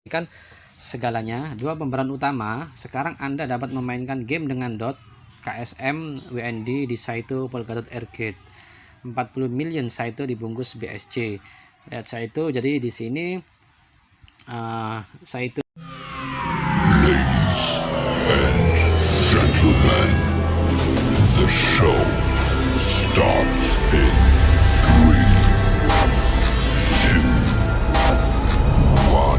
Kan segalanya, dua pemeran utama. Sekarang Anda dapat memainkan game dengan dot KSM WND di Saito Polkadot Arcade. 40 million Saito dibungkus BSC. Lihat Saito, jadi di sini Saito. Gentlemen, the show starts in 3, 2, 1,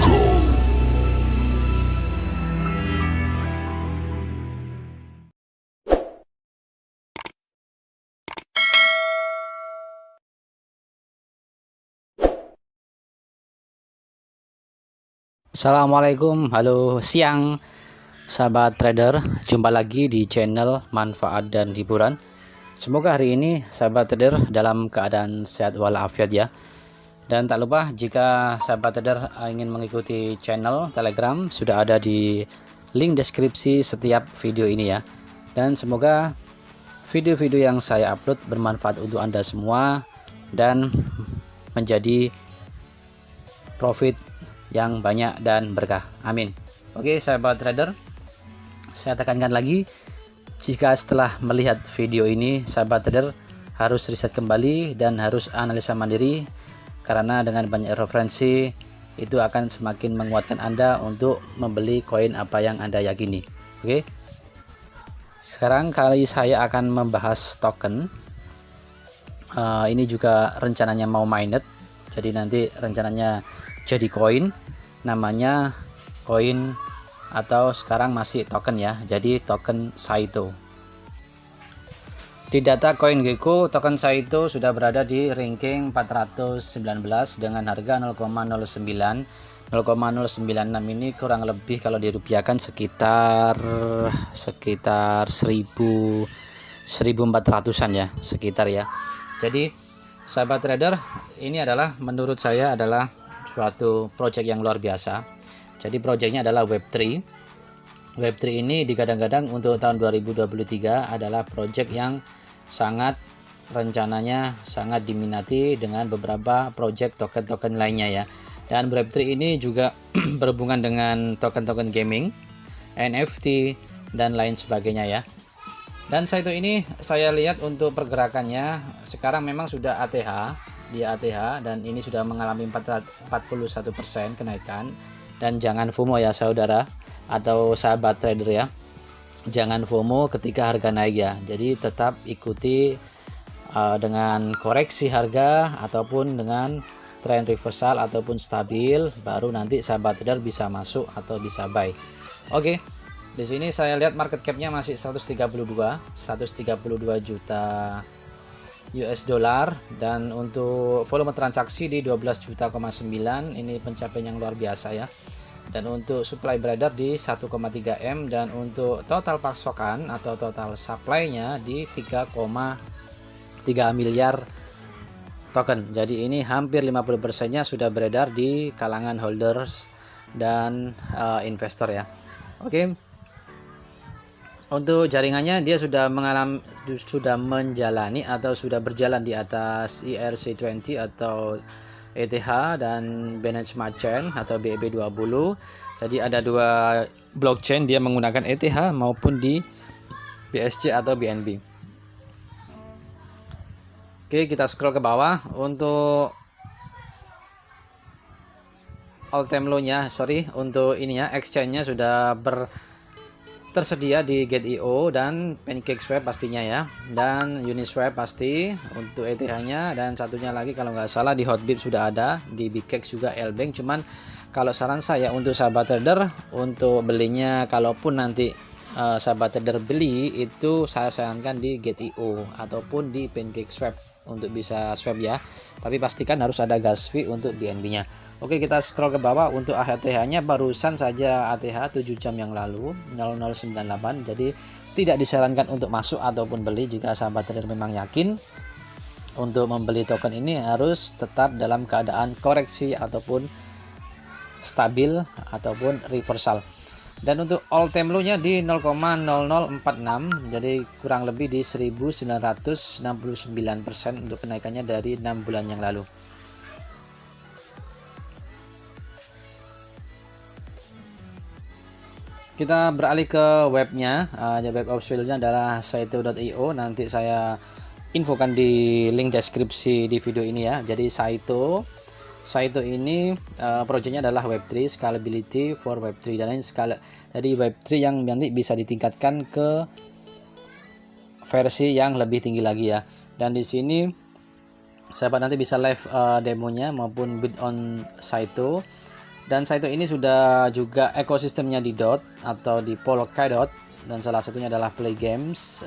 go. Assalamualaikum, halo siang sahabat trader, jumpa lagi di channel manfaat dan hiburan. Semoga hari ini sahabat trader dalam keadaan sehat walafiat ya. Dan tak lupa jika sahabat trader ingin mengikuti channel Telegram, sudah ada di link deskripsi setiap video ini ya. Dan semoga video-video yang saya upload bermanfaat untuk Anda semua dan menjadi profit yang banyak dan berkah. Amin. Oke sahabat trader, saya tekankan lagi, jika setelah melihat video ini sahabat trader harus riset kembali dan harus analisa mandiri, karena dengan banyak referensi itu akan semakin menguatkan Anda untuk membeli koin apa yang Anda yakini. Oke, sekarang kali saya akan membahas token. Ini juga rencananya mau mainnet, jadi nanti rencananya jadi koin, namanya koin atau sekarang masih token ya, jadi token Saito. Di data CoinGecko, token Saito sudah berada di ranking 419 dengan harga 0,09. 0,096 ini kurang lebih kalau dirupiahkan sekitar 1400-an ya, sekitar ya. Jadi sahabat trader, ini adalah menurut saya adalah suatu project yang luar biasa. Jadi projectnya adalah Web3. Web3 ini digadang-gadang untuk tahun 2023 adalah project yang sangat rencananya sangat diminati dengan beberapa project token-token lainnya ya. Dan Web3 ini juga berhubungan dengan token-token gaming, NFT dan lain sebagainya ya. Dan Saito ini saya lihat untuk pergerakannya sekarang memang sudah ATH, di ATH, dan ini sudah mengalami 41% kenaikan. Dan jangan FOMO ya saudara atau sahabat trader ya, jangan FOMO ketika harga naik ya. Jadi tetap ikuti dengan koreksi harga ataupun dengan tren reversal ataupun stabil, baru nanti sahabat trader bisa masuk atau bisa buy. Oke, di sini saya lihat market capnya masih 132 juta US dollar, dan untuk volume transaksi di 12 juta,9, ini pencapaian yang luar biasa ya. Dan untuk supply beredar di 1,3 M, dan untuk total pasokan atau total supply-nya di 3,3 miliar token. Jadi ini hampir 50%-nya sudah beredar di kalangan holders dan investor ya. Oke. Untuk jaringannya dia sudah menjalani atau sudah berjalan di atas ERC20 atau ETH dan Binance Smart Chain atau BEP20. Jadi ada dua blockchain dia menggunakan ETH maupun di BSC atau BNB. Oke, kita scroll ke bawah. Untuk all time low-nya, untuk ininya exchange-nya sudah tersedia di Get.io dan PancakeSwap pastinya ya, dan Uniswap pasti untuk ETH-nya, dan satunya lagi kalau nggak salah di Hotbit sudah ada, di Bikex juga Lbank. Cuman kalau saran saya untuk sahabat trader untuk belinya, kalaupun nanti sahabat trader beli, itu saya sarankan di Get.io ataupun di PancakeSwap untuk bisa swap ya, tapi pastikan harus ada gas fee untuk BNB-nya. Oke, kita scroll ke bawah. Untuk ATH-nya barusan saja ATH 7 jam yang lalu 0098. Jadi tidak disarankan untuk masuk ataupun beli. Jika sahabat trader memang yakin untuk membeli token ini, harus tetap dalam keadaan koreksi ataupun stabil ataupun reversal. Dan untuk all time low-nya di 0,0046, jadi kurang lebih di 1969% untuk kenaikannya dari 6 bulan yang lalu. kita beralih ke webnya. Web officialnya adalah saito.io. Nanti saya infokan di link deskripsi di video ini ya. Jadi Saito ini projectnya adalah Web3 scalability for Web3 dan ini jadi Web3 yang nanti bisa ditingkatkan ke versi yang lebih tinggi lagi ya. Dan di sini sahabat nanti bisa live demonya maupun build on Saito. Dan Saito ini sudah juga ekosistemnya di Dot atau di Polkadot, dan salah satunya adalah Play Games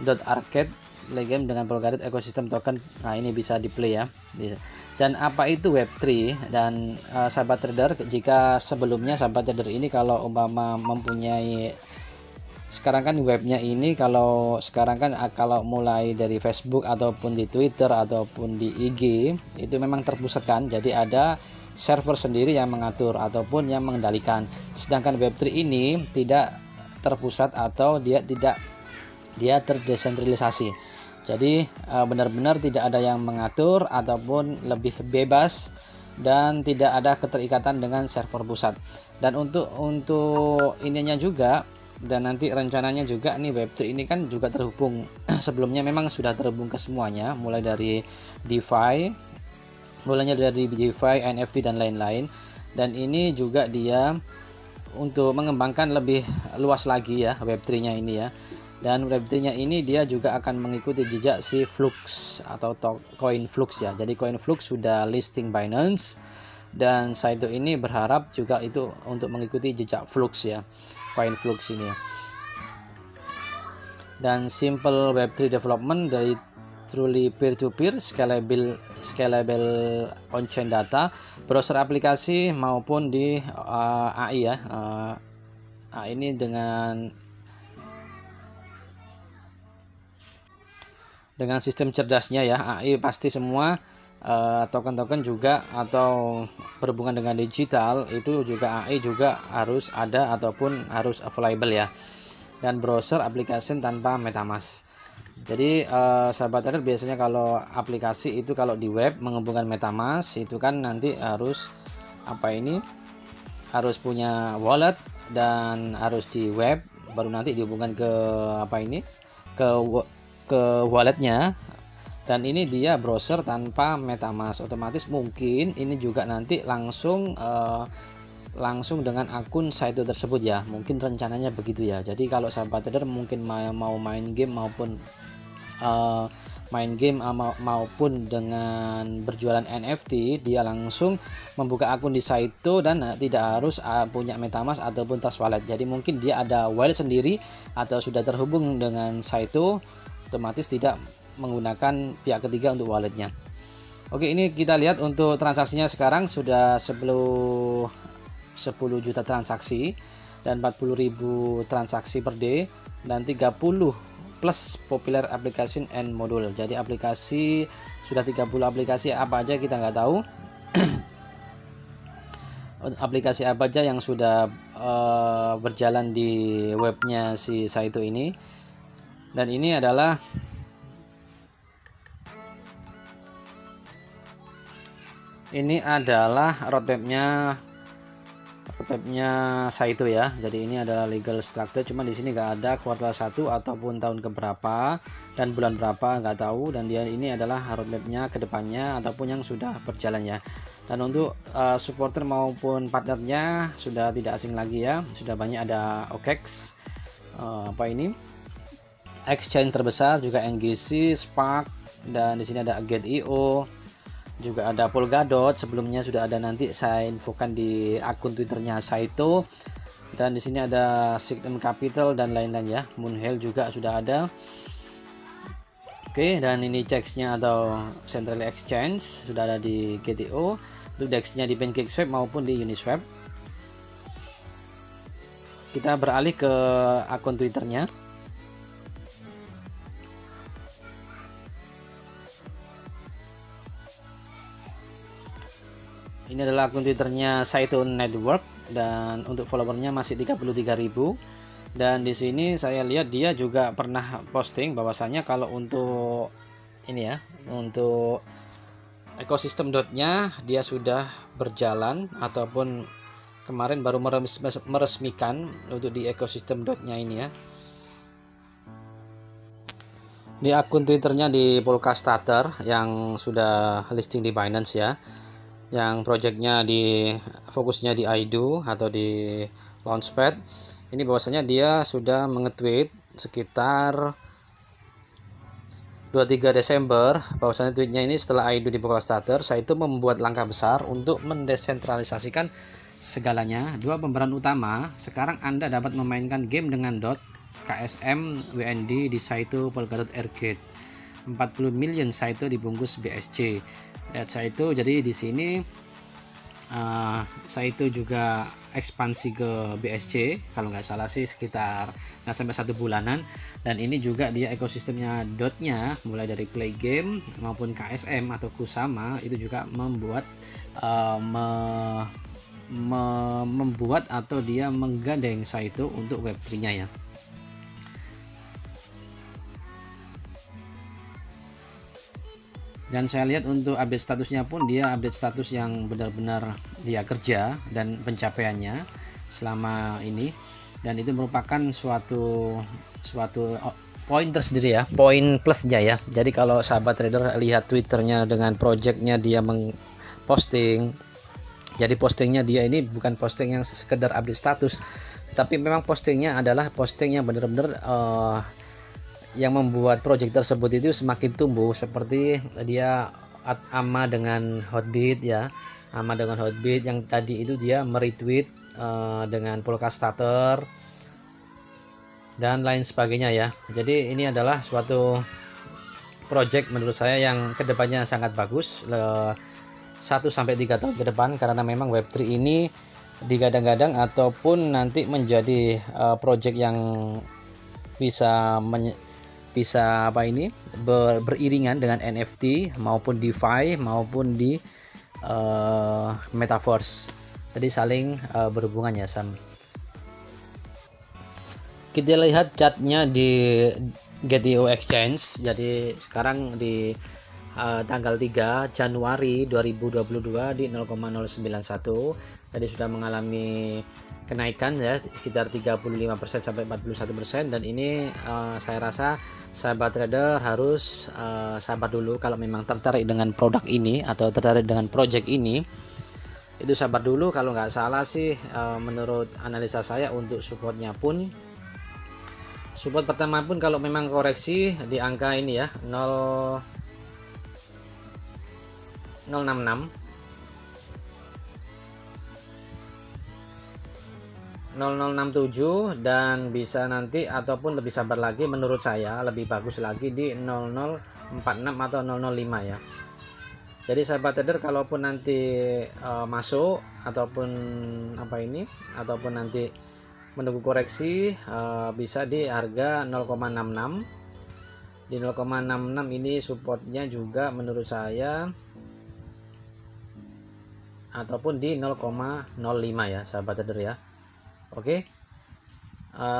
Dot Arcade, Play Game dengan Polkadot ekosistem token. Nah, ini bisa di play ya. Bisa. Dan apa itu Web3? Dan sahabat trader, jika sebelumnya sahabat trader ini kalau umpama mempunyai, sekarang kan webnya ini kalau sekarang kan kalau mulai dari Facebook ataupun di Twitter ataupun di IG itu memang terpusat kan, jadi ada server sendiri yang mengatur ataupun yang mengendalikan. Sedangkan Web3 ini tidak terpusat atau dia terdesentralisasi. Jadi benar-benar tidak ada yang mengatur ataupun lebih bebas dan tidak ada keterikatan dengan server pusat. Dan untuk ininya juga, dan nanti rencananya juga nih Web3 ini kan juga terhubung sebelumnya memang sudah terhubung ke semuanya, mulai dari DeFi, NFT dan lain-lain. Dan ini juga dia untuk mengembangkan lebih luas lagi ya Web3-nya ini ya. Dan Web3-nya ini dia juga akan mengikuti jejak si Flux atau Coin Flux ya. Jadi Coin Flux sudah listing Binance dan Saito ini berharap juga itu untuk mengikuti jejak Flux ya, Coin Flux ini ya. Dan simple Web3 development dari truly peer-to-peer, scalable on-chain data, browser aplikasi maupun di AI ya. Ini dengan sistem cerdasnya ya, AI pasti semua token-token juga atau berhubungan dengan digital itu juga AI juga harus ada ataupun harus available ya. Dan browser aplikasi tanpa MetaMask. Jadi sahabat trader biasanya kalau aplikasi itu kalau di web menghubungkan MetaMask itu kan nanti harus harus punya wallet dan harus di web baru nanti dihubungkan ke ke walletnya. Dan ini dia browser tanpa MetaMask, otomatis mungkin ini juga nanti langsung dengan akun Saito tersebut ya, mungkin rencananya begitu ya. Jadi kalau sahabat trader mungkin mau main game maupun dengan berjualan NFT, dia langsung membuka akun di Saito dan tidak harus punya MetaMask ataupun Trust Wallet. Jadi mungkin dia ada wallet sendiri atau sudah terhubung dengan Saito, otomatis tidak menggunakan pihak ketiga untuk walletnya. Oke, ini kita lihat untuk transaksinya sekarang sudah 10 juta transaksi dan 40.000 transaksi per day dan 30 plus popular application and module. Jadi aplikasi sudah 30 aplikasi apa aja kita nggak tahu. Aplikasi apa aja yang sudah berjalan di webnya si Saito ini. Dan ini adalah roadmapnya Saito ya. Jadi ini adalah legal structure, cuma di sini nggak ada kuartal 1 ataupun tahun keberapa dan bulan berapa nggak tahu. Dan dia ini adalah roadmapnya kedepannya ataupun yang sudah berjalan ya. Dan untuk supporter maupun partnernya sudah tidak asing lagi ya, sudah banyak, ada OKEX, exchange terbesar juga NGC, Spark, dan di sini ada Gate.io, juga ada Polkadot. Sebelumnya sudah ada, nanti saya infokan di akun Twitternya Saito. Dan di sini ada Signum Capital dan lain-lain ya. Moonhill juga sudah ada. Oke, dan ini CEX-nya atau Central Exchange sudah ada di Gate.io. Untuk DEX-nya di PancakeSwap maupun di Uniswap. Kita beralih ke akun Twitternya. Ini adalah akun Twitternya Saito Network dan untuk followernya masih 33.000. Dan di sini saya lihat dia juga pernah posting bahwasanya kalau untuk ini ya, untuk ekosistem dotnya dia sudah berjalan ataupun kemarin baru meresmikan untuk di ekosistem dotnya ini ya. Di akun Twitternya di Polkastarter yang sudah listing di Binance ya, yang projectnya di fokusnya di IDO atau di Launchpad. Ini bahwasanya dia sudah mengetweet sekitar 23 Desember bahwasanya tweetnya ini setelah IDO di Polkastarter, saya itu membuat langkah besar untuk mendesentralisasikan segalanya. Dua pemeran utama, sekarang Anda dapat memainkan game dengan DOT KSM WND di Saito Polkadot Arcade. 40 million Saito dibungkus BSC. Lihat Saito, jadi di sini Saito juga ekspansi ke BSC kalau nggak salah sih sekitar nggak sampai 1 bulanan, dan ini juga dia ekosistemnya dotnya mulai dari play game maupun KSM atau Kusama itu juga membuat membuat atau dia menggandeng Saito untuk Web3-nya ya. Dan saya lihat untuk update statusnya pun dia update status yang benar-benar dia kerja dan pencapaiannya selama ini, dan itu merupakan suatu poin tersendiri ya, poin plusnya ya. Jadi kalau sahabat trader lihat Twitternya dengan projectnya dia posting, jadi postingnya dia ini bukan posting yang sekedar update status, tapi memang postingnya adalah posting yang benar-benar yang membuat project tersebut itu semakin tumbuh, seperti dia ama dengan Hotbit ya, ama dengan Hotbit yang tadi itu dia meretweet dengan Polkastarter dan lain sebagainya ya. Jadi ini adalah suatu project menurut saya yang kedepannya sangat bagus 1-3 tahun ke depan, karena memang Web3 ini digadang-gadang ataupun nanti menjadi project yang bisa beriringan dengan NFT maupun DeFi maupun di Metaverse. Jadi saling berhubungan ya Sam. Kita lihat chartnya di GTO Exchange. Jadi sekarang di tanggal 3 Januari 2022 di 0,091. Jadi sudah mengalami kenaikan ya sekitar 35% sampai 41%, dan ini saya rasa sahabat trader harus sabar dulu kalau memang tertarik dengan produk ini atau tertarik dengan project ini. Itu sabar dulu, kalau nggak salah sih menurut analisa saya untuk supportnya pun, support pertama pun kalau memang koreksi di angka ini ya 0,066 0067, dan bisa nanti ataupun lebih sabar lagi menurut saya lebih bagus lagi di 0046 atau 005 ya. Jadi sahabat trader kalaupun nanti masuk ataupun ataupun nanti menunggu koreksi bisa di harga 0,66. Di 0,66 ini supportnya juga menurut saya, ataupun di 0,05 ya sahabat trader ya. Oke,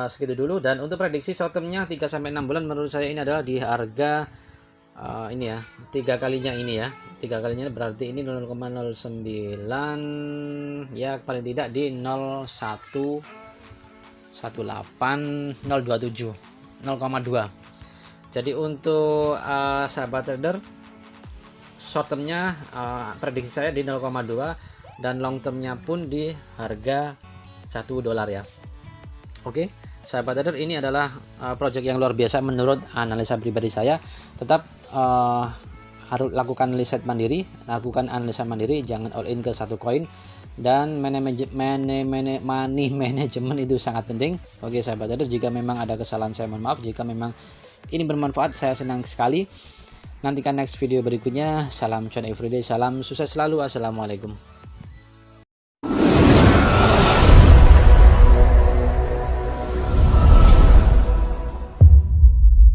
segitu dulu. Dan untuk prediksi short termnya 3-6 bulan menurut saya ini adalah di harga ini ya, 3 kalinya ini ya, 3 kalinya berarti ini 0,09 ya, paling tidak di 0,18027 0,2. Jadi untuk sahabat trader short termnya prediksi saya di 0,2, dan long termnya pun di harga $1 ya. Oke, sahabat trader, ini adalah project yang luar biasa menurut analisa pribadi saya. Tetap harus lakukan riset mandiri, lakukan analisa mandiri, jangan all in ke satu koin, dan money management itu sangat penting. Oke sahabat trader, jika memang ada kesalahan saya mohon maaf, jika memang ini bermanfaat saya senang sekali. Nantikan next video berikutnya. Salam cuan everyday, salam sukses selalu, assalamualaikum.